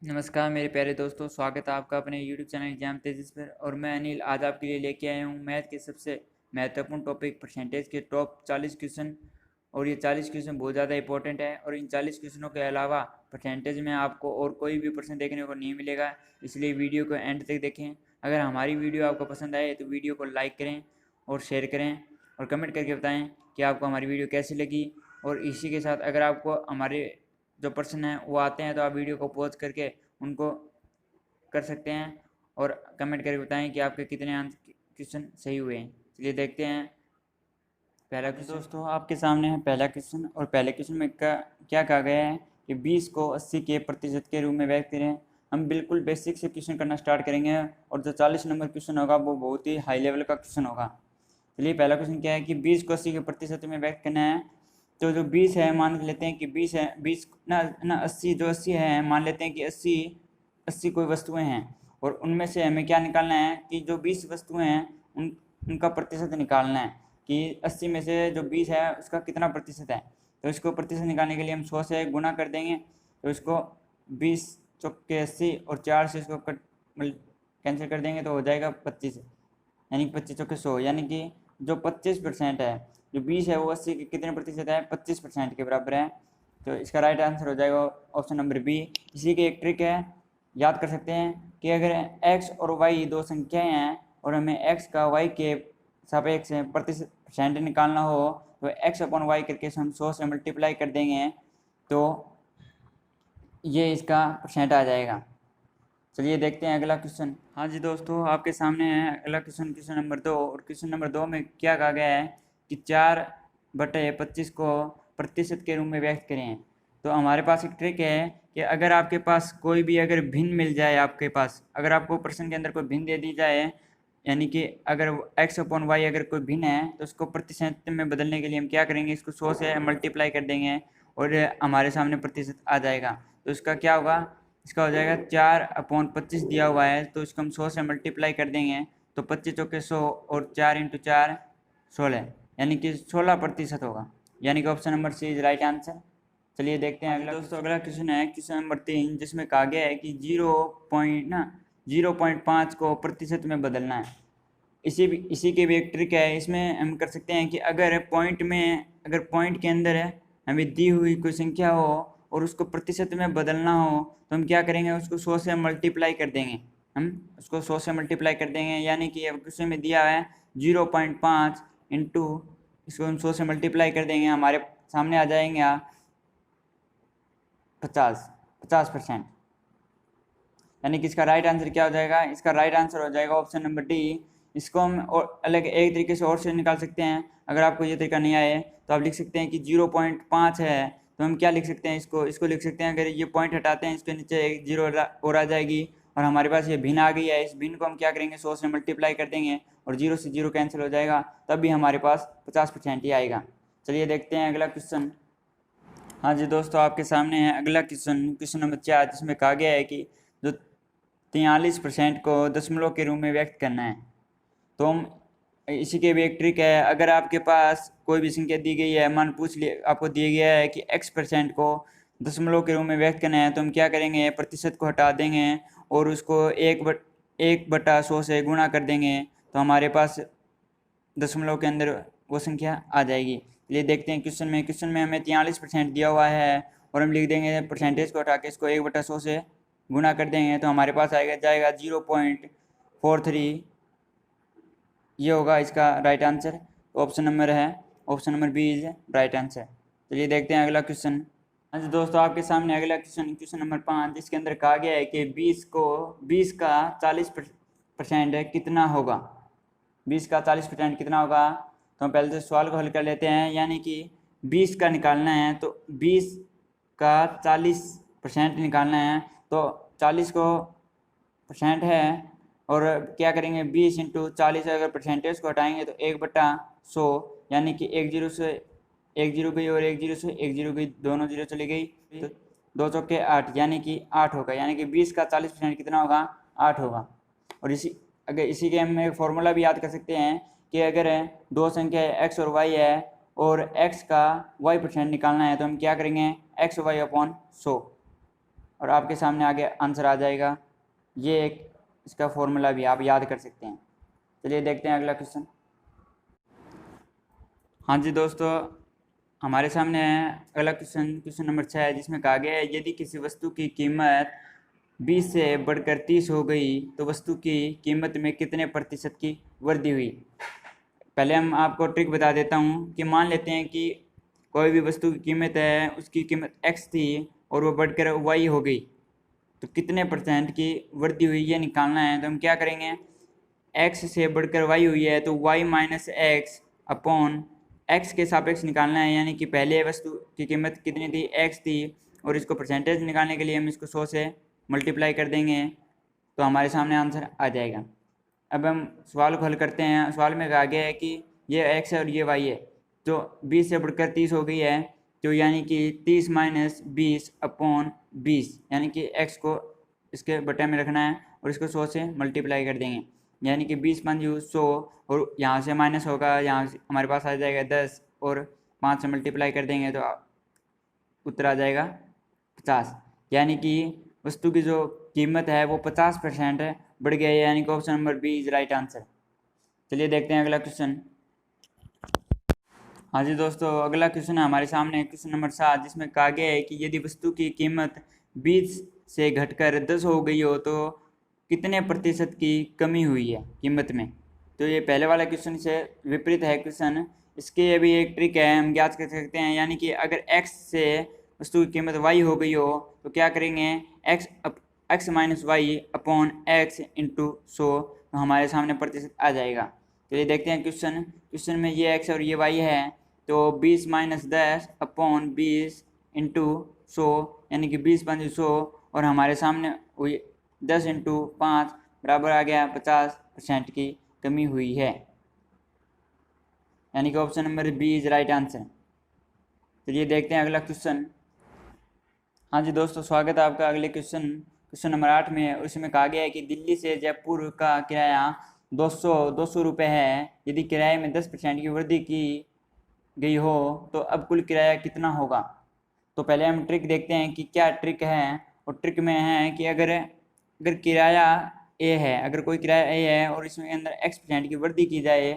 नमस्कार मेरे प्यारे दोस्तों, स्वागत है आपका अपने YouTube चैनल एग्जाम तेजिस पर। और मैं अनिल आज आपके लिए लेके आया हूँ मैथ के सबसे महत्वपूर्ण टॉपिक परसेंटेज के टॉप 40 क्वेश्चन। और ये 40 क्वेश्चन बहुत ज़्यादा इंपॉर्टेंट है और इन 40 क्वेश्चनों के अलावा परसेंटेज में आपको और कोई भी प्रश्न देखने को नहीं मिलेगा, इसलिए वीडियो को एंड तक देखें। अगर हमारी वीडियो आपको पसंद आए तो वीडियो को लाइक करें और शेयर करें और कमेंट करके बताएँ कि आपको हमारी वीडियो कैसी लगी। और इसी के साथ अगर आपको हमारे जो प्रश्न हैं वो आते हैं तो आप वीडियो को पॉज करके उनको कर सकते हैं और कमेंट करके बताएं कि आपके कितने आंसर क्वेश्चन सही हुए हैं। चलिए देखते हैं पहला क्वेश्चन। दोस्तों आपके सामने है पहला क्वेश्चन और पहले क्वेश्चन में क्या कहा गया है कि 20 को 80 के प्रतिशत के रूप में व्यक्त करें। हम बिल्कुल बेसिक से क्वेश्चन करना स्टार्ट करेंगे और जो 40 नंबर क्वेश्चन होगा वो बहुत ही हाई लेवल का क्वेश्चन होगा। चलिए पहला क्वेश्चन क्या है कि 20 को 80 के प्रतिशत में व्यक्त करना है। तो जो 20 है मान लेते हैं कि 20 है, 20 ना 80, जो 80 है मान लेते हैं कि 80 कोई वस्तुएं हैं और उनमें से हमें क्या निकालना है कि जो 20 वस्तुएं हैं उनका प्रतिशत निकालना है कि 80 में से जो 20 है उसका कितना प्रतिशत है। तो इसको प्रतिशत निकालने के लिए हम 100 से गुना कर देंगे। तो इसको 20 चौके 80 और 4 से इसको कैंसिल कर देंगे तो हो जाएगा 25, यानी कि 25 चौके 100, यानी कि जो 25% है, जो 20 है वो 80 के कितने प्रतिशत है, 25% के बराबर है। तो इसका राइट आंसर हो जाएगा ऑप्शन नंबर बी। इसी की एक ट्रिक है, याद कर सकते हैं कि अगर x और y दो संख्याएं हैं और हमें x का y के सापेक्ष प्रतिशत निकालना हो तो x अपॉन वाई करके हम 100 से मल्टीप्लाई कर देंगे तो ये इसका परसेंट आ जाएगा। चलिए देखते हैं अगला क्वेश्चन। हाँ जी दोस्तों, आपके सामने है अगला क्वेश्चन, क्वेश्चन नंबर 2। और क्वेश्चन नंबर 2 में क्या कहा गया है कि 4/25 को प्रतिशत के रूप में व्यक्त करें। तो हमारे पास एक ट्रिक है कि अगर आपके पास कोई भी अगर भिन्न मिल जाए, आपके पास अगर आपको प्रश्न के अंदर कोई भिन्न दे दी जाए, यानी कि अगर x अपॉन वाई अगर कोई भिन्न है तो उसको प्रतिशत में बदलने के लिए हम क्या करेंगे, इसको 100 से मल्टीप्लाई कर देंगे और हमारे सामने प्रतिशत आ जाएगा। तो इसका क्या होगा, इसका हो जाएगा 4/25 दिया हुआ है तो इसको हम 100 से मल्टीप्लाई कर देंगे तो 25 चौके 100 और 4 × 4 16, यानी कि 16% होगा, यानी कि option number C is right answer. चलिए देखते हैं अगला दोस्तों। अगला क्वेश्चन है क्वेश्चन नंबर 3, जिसमें कहा गया है कि 0.5 को प्रतिशत में बदलना है। इसी की भी एक ट्रिक है, इसमें हम कर सकते हैं कि अगर पॉइंट के अंदर हमें दी हुई कोई संख्या हो और उसको प्रतिशत में बदलना हो तो हम क्या करेंगे, उसको 100 से मल्टीप्लाई कर देंगे। हम उसको 100 से मल्टीप्लाई कर देंगे, यानी कि अब क्वेश्चन में दिया है 0.5 इंटू, इसको हम 100 से मल्टीप्लाई कर देंगे, हमारे सामने आ जाएंगे 50%, यानी कि इसका राइट आंसर क्या हो जाएगा, इसका राइट आंसर हो जाएगा ऑप्शन नंबर डी। इसको हम और अलग एक तरीके से और से निकाल सकते हैं। अगर आपको ये तरीका नहीं आए तो आप लिख सकते हैं कि 0.5 है तो हम क्या लिख सकते हैं, इसको लिख सकते हैं, अगर ये पॉइंट हटाते हैं इसके नीचे एक जीरो और आ जाएगी और हमारे पास ये भिन्न आ गई है। इस भिन्न को हम क्या करेंगे, 100 से मल्टीप्लाई कर देंगे और 0 से 0 कैंसिल हो जाएगा, तब भी हमारे पास 50% ही आएगा। चलिए देखते हैं अगला क्वेश्चन। हाँ जी दोस्तों, आपके सामने है अगला क्वेश्चन, क्वेश्चन नंबर 4, जिसमें कहा गया है कि जो 43% को दशमलव के रूप में व्यक्त करना है। तो हम इसी के भी एक ट्रिक है, अगर आपके पास कोई भी संख्या दी गई है, मान पूछ लिए आपको दिया गया है कि x% को दशमलव के रूप में व्यक्त करना है, तो हम क्या करेंगे, प्रतिशत को हटा देंगे और उसको 1/100 से गुणा कर देंगे तो हमारे पास दशमलव के अंदर वो संख्या आ जाएगी। ये देखते हैं क्वेश्चन में हमें 43% दिया हुआ है और हम लिख देंगे परसेंटेज को हटा के इसको 1/100 से गुणा कर देंगे तो हमारे पास जाएगा 0.43। ये होगा इसका right answer. Option number B is right answer. चलिए देखते हैं अगला क्वेश्चन। हाँ जी दोस्तों, आपके सामने अगला क्वेश्चन नंबर 5, जिसके अंदर कहा गया है कि 20 का 40% कितना होगा। 20 का 40% कितना होगा, तो हम पहले से सवाल को हल कर लेते हैं। यानी कि 20 का निकालना है तो 20 का 40% निकालना है तो 40 को परसेंट है और क्या करेंगे, 20 × 40, अगर परसेंटेज को हटाएंगे तो 1/100, यानी कि 1 जीरो से 1 जीरो गई और 1 जीरो से 1 जीरो गई, दोनों जीरो चली गई तो 2 चौके 8, यानी कि 8 होगा, यानी कि 20 का 40% कितना होगा, 8 होगा। और इसी के हम एक फॉर्मूला भी याद कर सकते हैं कि अगर दो संख्या x और y है और x का y% निकालना है तो हम क्या करेंगे, XY/100। और आपके सामने आगे आंसर आ जाएगा। ये एक इसका फॉर्मूला भी आप याद कर सकते हैं। चलिए देखते हैं अगला क्वेश्चन। हाँ जी दोस्तों, हमारे सामने अगला क्वेश्चन नंबर 6 है, जिसमें कहा गया है यदि किसी वस्तु की कीमत 20 से बढ़कर 30 हो गई तो वस्तु की कीमत में कितने प्रतिशत की वृद्धि हुई। पहले हम आपको ट्रिक बता देता हूँ कि मान लेते हैं कि कोई भी वस्तु की कीमत है, उसकी कीमत x थी और वो बढ़कर y हो गई, तो कितने परसेंट की वृद्धि हुई ये निकालना है। तो हम क्या करेंगे, x से बढ़कर y हुई है तो y minus x upon x के सापेक्ष निकालना है। यानी कि पहले वस्तु की कीमत कितनी थी, x थी, और इसको परसेंटेज निकालने के लिए हम इसको 100 से मल्टीप्लाई कर देंगे तो हमारे सामने आंसर आ जाएगा। अब हम सवाल को हल करते हैं। सवाल में कहा गया है कि ये x है और ये y है, तो 20 से बढ़कर 30 हो गई है, तो यानी कि 30 माइनस 20 अपॉन 20, यानी कि x को इसके बटे में रखना है और इसको 100 से मल्टीप्लाई कर देंगे। यानी कि 20 5 100, और यहाँ से माइनस होगा, यहाँ से हमारे पास आ जाएगा 10, और 5 से मल्टीप्लाई कर देंगे तो उत्तर आ जाएगा 50। यानी कि वस्तु की जो कीमत है वो 50% बढ़ गया है, यानी कि option number B is right answer. चलिए देखते हैं अगला क्वेश्चन। हाँ जी दोस्तों, अगला क्वेश्चन है हमारे सामने क्वेश्चन नंबर 7, जिसमें कहा गया है कि यदि वस्तु की कीमत 20 से घटकर 10 हो गई हो तो कितने प्रतिशत की कमी हुई है कीमत में। तो ये पहले वाला क्वेश्चन से विपरीत है क्वेश्चन। इसके भी एक ट्रिक है, हम ज्ञात कर सकते हैं। यानी कि अगर x से वस्तु की कीमत y हो गई हो तो क्या करेंगे, x minus Y upon X into 100, तो हमारे सामने प्रतिशत आ जाएगा। चलिए देखते हैं क्वेश्चन में ये x और ये y है, तो 20 माइनस 10 अपॉन 20 इंटू 100, यानी कि 20 5 100, और हमारे सामने हुई 10 इंटू 5 बराबर आ गया 50% की कमी हुई है, यानी कि option number B is right answer. चलिए देखते हैं अगला क्वेश्चन। हाँ जी दोस्तों, स्वागत है आपका अगले क्वेश्चन नंबर 8 में। उसमें कहा गया है कि दिल्ली से जयपुर का किराया 200 रुपये है। यदि किराए में 10% की वृद्धि की गई हो तो अब कुल किराया कितना होगा। तो पहले हम ट्रिक देखते हैं कि क्या ट्रिक है। और ट्रिक में है कि अगर किराया ए है, अगर कोई किराया ए है और इसमें अंदर x% की वृद्धि की जाए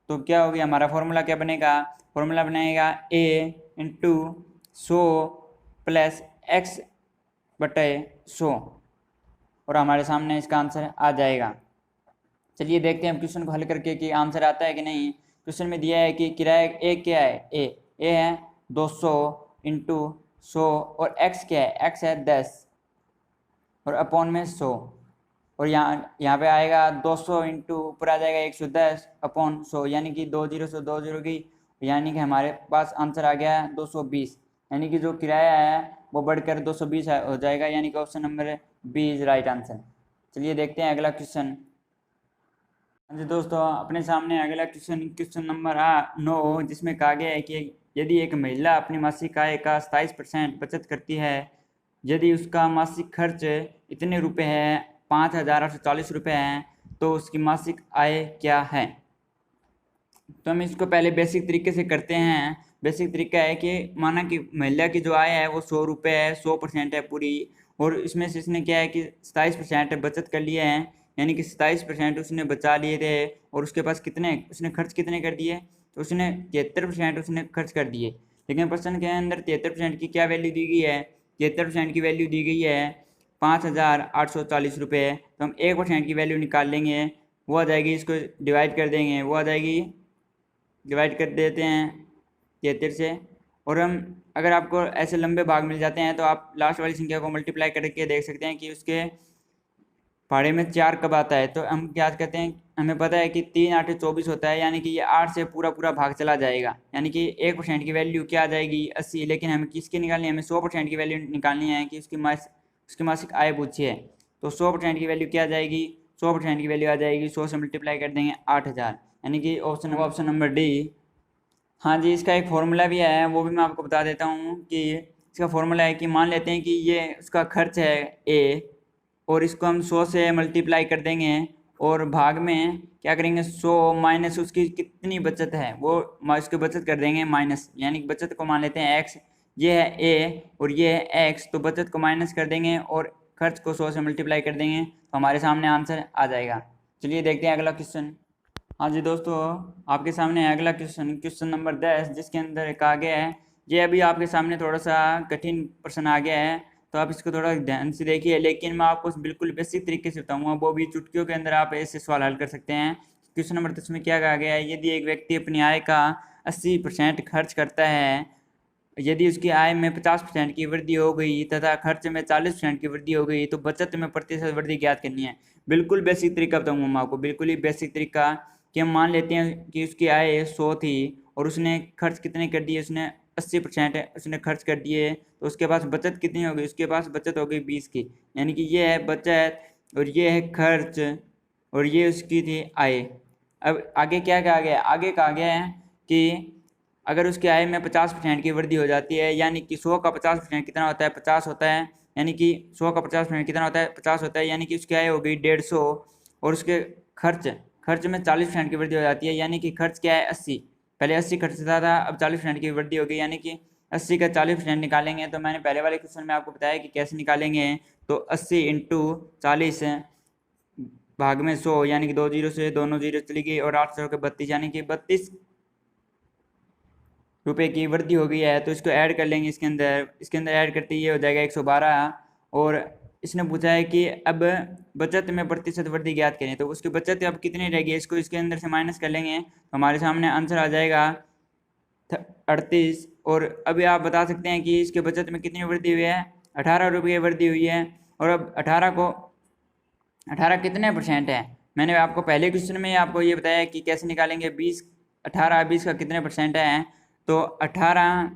तो क्या होगी, हमारा फॉर्मूला क्या बनेगा, फॉर्मूला बनेगा a इंटू 100 प्लस x बटे 100, और हमारे सामने इसका आंसर आ जाएगा। चलिए देखते हैं क्वेश्चन को हल करके कि आंसर आता है कि नहीं। क्वेश्चन में दिया है कि किराया ए क्या है, ए है 200 इंटू 100, और x क्या है, x है 10 और अपॉन में 100, और यहाँ पे आएगा 200 इंटू ऊपर आ जाएगा 110 अपॉन 100, यानी कि 2 0 से 2 0 गई, यानी कि हमारे पास आंसर आ गया 220। यानी कि जो किराया है वो बढ़कर 220 हो जाएगा, यानी कि option number B is right answer. चलिए देखते हैं अगला क्वेश्चन। हाँ जी दोस्तों, अपने सामने अगला क्वेश्चन नंबर 9, जिसमें कहा गया है कि यदि एक महिला अपनी मासिक आय का 27% बचत करती है, यदि उसका मासिक खर्च इतने रुपए है 5,840 रुपये हैं, तो उसकी मासिक आय क्या है। तो हम इसको पहले बेसिक तरीके से करते हैं। बेसिक तरीका है कि माना कि महिला की जो आय है वो 100 रुपये है, 100% है पूरी, और इसमें से इसने क्या है कि 27% बचत कर लिए हैं, यानी कि 27% उसने बचा लिए थे, और उसके पास उसने खर्च कितने कर दिए, तो उसने 73% उसने खर्च कर दिए। लेकिन प्रश्न के अंदर 73% की क्या वैल्यू दी गई है, 73% की वैल्यू दी गई है 5,840 रुपये। तो हम 1% की वैल्यू निकाल लेंगे, वो आ जाएगी, इसको डिवाइड कर देंगे, वो आ जाएगी, डिवाइड कर देते हैं 73 से। और हम अगर आपको ऐसे लंबे भाग मिल जाते हैं तो आप लास्ट वाली संख्या को मल्टीप्लाई करके देख सकते हैं कि उसके फाड़े में 4 कब आता है। तो हम क्या करते हैं, हमें पता है कि 3 8 24 होता है, यानी कि ये 8 से पूरा भाग चला जाएगा, यानी कि 1% की वैल्यू क्या आ जाएगी 80। लेकिन हमें किसकी निकालनी है, हमें 100% की वैल्यू निकालनी है कि उसकी मासिक आय पूछी है। तो 100% की वैल्यू क्या आ जाएगी, 100% की वैल्यू आ जाएगी 100 से मल्टीप्लाई कर देंगे 8000, यानी कि ऑप्शन नंबर डी। हाँ जी, इसका एक फॉर्मूला भी है, वो भी मैं आपको बता देता हूँ कि इसका फॉर्मूला है कि मान लेते हैं कि ये उसका खर्च है ए, और इसको हम 100 से मल्टीप्लाई कर देंगे, और भाग में क्या करेंगे 100 माइनस उसकी कितनी बचत है वो उसकी बचत कर देंगे माइनस, यानी कि बचत को मान लेते हैं एक्स, ये है ए और ये है एक्स, तो बचत को माइनस कर देंगे और खर्च को 100 से मल्टीप्लाई कर देंगे तो हमारे सामने आंसर आ जाएगा। चलिए देखते हैं अगला क्वेश्चन। हाँ जी दोस्तों, आपके सामने अगला क्वेश्चन, क्वेश्चन नंबर 10, जिसके अंदर कहा गया है, ये अभी आपके सामने थोड़ा सा कठिन प्रश्न आ गया है, तो आप इसको थोड़ा ध्यान से देखिए, लेकिन मैं आपको बिल्कुल बेसिक तरीके से बताऊंगा, वो भी चुटकियों के अंदर आप ऐसे सवाल हल कर सकते हैं। क्वेश्चन नंबर 10 में क्या कहा गया है, यदि एक व्यक्ति अपनी आय का 80% खर्च करता है, यदि उसकी आय में 50% की वृद्धि हो गई तथा खर्च में 40% की वृद्धि हो गई तो बचत में प्रतिशत वृद्धि ज्ञात करनी है। बिल्कुल बेसिक तरीका बताऊंगा मैं आपको, बिल्कुल ही बेसिक तरीका, कि हम मान लेते हैं कि उसकी आय 100 थी और उसने खर्च कितने कर दिए, उसने 80% उसने खर्च कर दिए, तो उसके पास बचत कितनी हो गई, उसके पास बचत हो गई 20 की, यानी कि ये है बचत और ये है खर्च और ये उसकी थी आय। अब आगे क्या कहा गया है, आगे कहा गया है कि अगर उसकी आय में 50% की वृद्धि हो जाती है, यानी कि 100 का 50% कितना होता है, 50 होता है, यानी कि 100 का 50% कितना होता है, 50 होता है, यानी कि उसकी आय हो गई 150, और उसके खर्च खर्च में 40% की वृद्धि हो जाती है, यानी कि खर्च क्या है 80, पहले 80 खर्चता था, अब 40% की वृद्धि हो गई, यानी कि 80 का 40% निकालेंगे, तो मैंने पहले वाले क्वेश्चन में आपको बताया कि कैसे निकालेंगे, तो 80 इंटू 40 भाग में 100, यानी कि 2 जीरो से दोनों जीरो चली गई और 8 के 32, यानी कि 32 रुपए की वृद्धि हो गई है, तो इसको ऐड कर लेंगे इसके अंदर ऐड करते ही ये हो जाएगा 112। और इसने पूछा है कि अब बचत में प्रतिशत वृद्धि ज्ञात करें, तो उसकी बचत अब कितनी रहेगी, इसको इसके अंदर से माइनस कर लेंगे तो हमारे सामने आंसर आ जाएगा 38। और अभी आप बता सकते हैं कि इसके बचत में कितनी वृद्धि हुई है, 18 रुपये वृद्धि हुई है। और अब 18 कितने परसेंट है, मैंने आपको पहले क्वेश्चन में आपको ये बताया कि कैसे निकालेंगे, 18 20 का कितने परसेंट है, तो 18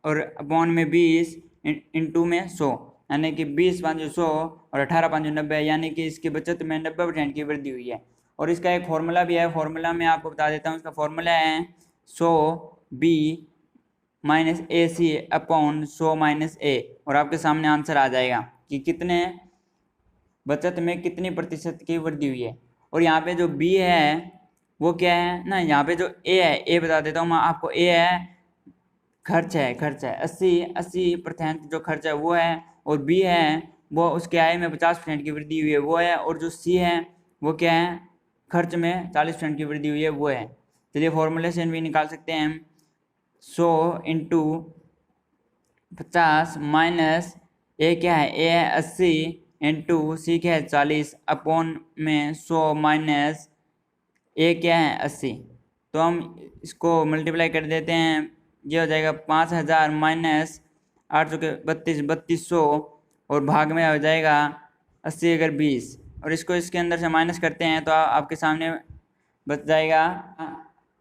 और अपॉन में 20 इंटू में 100, यानी कि 20 5 100 और 18 5 90, यानी कि इसकी बचत में 90% की वृद्धि हुई है। और इसका एक फॉर्मूला भी है, फॉर्मूला मैं आपको बता देता हूँ, इसका फॉर्मूला है 100b माइनस ए सी अपॉन 100 माइनस ए, और आपके सामने आंसर आ जाएगा कि कितने बचत में कितनी प्रतिशत की वृद्धि हुई है। और यहाँ पे जो बी है वो क्या है ना, यहाँ पे जो ए है, ए बता देता हूँ मैं आपको, ए है खर्च है 80% जो खर्च है वो है, और बी है वो उसके आय में 50% की वृद्धि हुई है वो है, और जो सी है वो क्या है, खर्च में 40% की वृद्धि हुई है वो है। चलिए फॉर्मूले से भी निकाल सकते हैं हम, 100 इंटू 50 माइनस ए क्या है, ए है 80 इंटू सी क्या है 40 अपॉन में 100 माइनस ए क्या है 80, तो हम इसको मल्टीप्लाई कर देते हैं, ये हो जाएगा 5000 माइनस 8 के 3200 और भाग में हो जाएगा 80 अगर 20, और इसको इसके अंदर से माइनस करते हैं तो आपके सामने बच जाएगा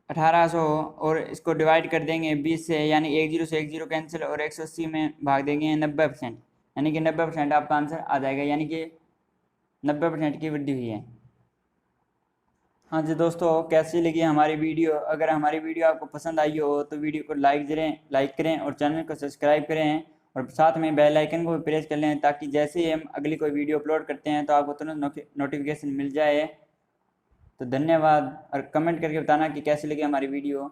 1800, और इसको डिवाइड कर देंगे 20 से, यानी 10 से 10 कैंसिल, और 180 में भाग देंगे 90%, यानी कि 90% आपका आंसर आ जाएगा, यानी कि 90% की वृद्धि हुई है। हाँ जी दोस्तों, कैसी लगी हमारी वीडियो, अगर हमारी वीडियो आपको पसंद आई हो तो वीडियो को लाइक करें और चैनल को सब्सक्राइब करें, और साथ में बेल आइकन को भी प्रेस कर लें, ताकि जैसे ही हम अगली कोई वीडियो अपलोड करते हैं तो आपको तुरंत नोटिफिकेशन मिल जाए। तो धन्यवाद, और कमेंट करके बताना कि कैसी लगी हमारी वीडियो।